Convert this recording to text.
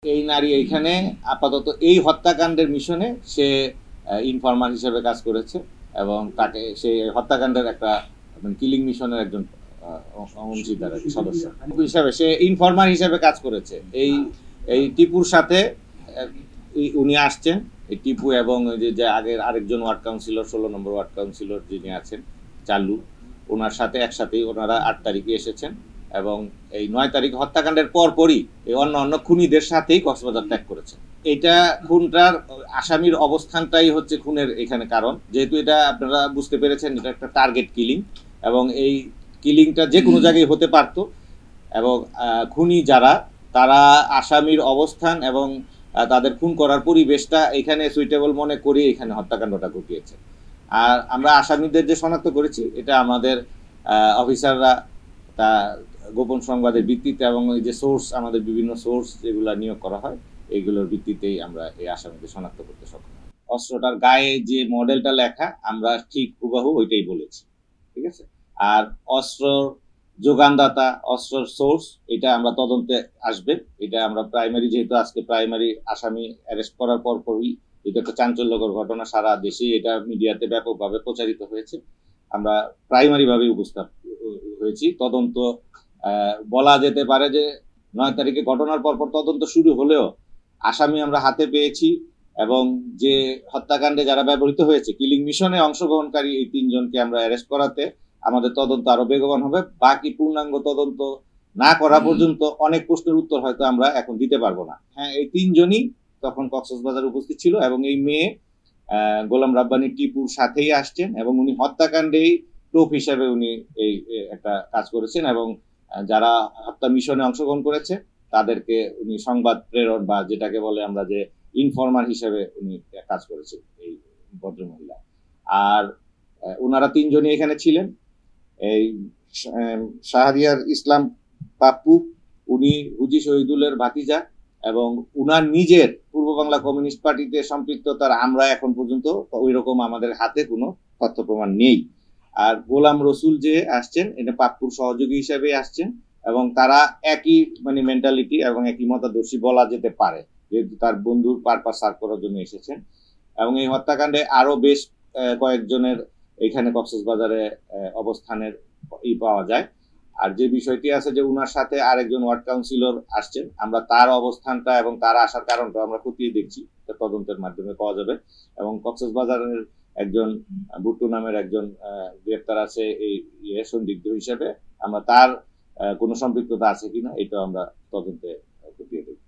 এই নারী এইখানে আপাতত এই হত্যাকাণ্ডের মিশনে সে ইনফরমার হিসেবে কাজ করেছে এবং তাকে সেই হত্যাকাণ্ডের একটা কিলিং মিশনের একজন অংশীদার সদস্য হিসেবে সে ইনফরমার হিসেবে কাজ করেছে। এই এই টিপুর সাথে উনি আসছেন, এই টিপু এবং যে আগের আরেকজন ওয়ার্ড কাউন্সিলর 16 নম্বর ওয়ার্ড কাউন্সিলর যিনি আছেন চালু, ওনার সাথে একসাথেই ওনারা 8 তারিখে এসেছেন এবং এই 9 তারিখ হত্যাকাণ্ডের পরপরই এই অন্য খুনিদের সাথেই কক্সবাজার ত্যাগ করেছেন। এটা খুনটার আসামির অবস্থানটাই হচ্ছে খুনের এখানে কারণ, যেহেতু এটা আপনারা বুঝতে পেরেছেন এটা একটা টার্গেট কিলিং এবং এই কিলিংটা যে কোনো জায়গায় হতে পারতো এবং খুনি যারা তারা আসামির অবস্থান এবং তাদের খুন করার পরিবেশটা এখানে সুইটেবল মনে করে এখানে হত্যাকাণ্ডটা ঘটিয়েছে। আর আমরা আসামিদের যে শনাক্ত করেছি এটা আমাদের অফিসাররা তা গোপন সংবাদের ভিত্তিতে এবং এই যে সোর্স আমাদের বিভিন্ন সোর্স যেগুলো নিয়োগ করা হয় এইগুলোর ভিত্তিতেই আমরা এই আসামিদের শনাক্ত করতে সক্ষম। অস্ত্রটার গায়ে যে মডেলটা লেখা আমরা ঠিক হুবহু ওইটাই বলেছি, ঠিক আছে। আর অস্ত্র যোগানদাতা, অস্ত্র সোর্স এটা আমরা তদন্তে আসবে। এটা আমরা প্রাইমারি, যেহেতু আজকে প্রাইমারি আসামি অ্যারেস্ট করার পরপরই এটা একটা চাঞ্চল্যকর ঘটনা, সারা দেশেই এটা মিডিয়াতে ব্যাপকভাবে প্রচারিত হয়েছে, আমরা প্রাইমারি ভাবে উপস্থাপ হয়েছি। তদন্ত বলা যেতে পারে যে 9 তারিখে ঘটনার পরপর তদন্ত শুরু হলেও আসামি আমরা হাতে পেয়েছি এবং যে হত্যাকাণ্ডে যারা ব্যবহৃত হয়েছে কিলিং মিশনে অংশগ্রহণকারী এই 3 জনকে আমরা অ্যারেস্ট করাতে আমাদের তদন্ত আরো বেগবান হবে। বাকি পূর্ণাঙ্গ তদন্ত না করা পর্যন্ত অনেক প্রশ্নের উত্তর হয়তো আমরা এখন দিতে পারবো না। হ্যাঁ, এই 3 জনই তখন কক্সবাজার উপস্থিত ছিল এবং এই মেয়ে গোলাম রাব্বানি টিপুর সাথেই আসছেন এবং উনি হত্যাকাণ্ডেই টোপ হিসেবে উনি এই একটা কাজ করেছেন এবং যারা হত্যা মিশনে অংশগ্রহণ করেছে তাদেরকে উনি সংবাদ প্রেরণ বা যেটাকে বলে আমরা যে ইনফরমার হিসেবে উনি কাজ করেছেন এই ভদ্রমহিলা। আর ওনারা 3 জনই এখানে ছিলেন। এই শাহরিয়ার ইসলাম পাপ্পু উনি হুজি শহীদুলের ভাতিজা এবং উনার নিজের পূর্ব বাংলা কমিউনিস্ট পার্টিতে সম্পৃক্ততার আমরা এখন পর্যন্ত ওই রকম আমাদের হাতে কোনো তথ্য প্রমাণ নেই। আর গোলাম রসুল যে আসছেন এটা পাপ্পুর সহযোগী হিসেবে আসছেন এবং তারা একই মেন্টালিটি এবং একই মতাদর্শী বলা যেতে পারে, যেহেতু তার বন্ধুর পারপাস সার্ভ করার জন্য এসেছেন। এবং এই হত্যাকাণ্ডে আরো বেশ কয়েকজনের এখানে কক্সবাজারে অবস্থানের পাওয়া যায়। আর যে বিষয়টি আছে যে উনার সাথে আরেকজন ওয়ার্ড কাউন্সিলর আসছেন, আমরা তার অবস্থানটা এবং তার আসার কারণটা আমরা খতিয়ে দেখছি, তদন্তের মাধ্যমে পাওয়া যাবে। এবং কক্সবাজারের একজন বুট্টু নামের একজন গ্রেফতার আছে এই সন্দিগ্ধ হিসেবে, আমরা তার কোনো সম্পৃক্ততা আছে কিনা এটা আমরা তদন্তে খতিয়ে দেখি।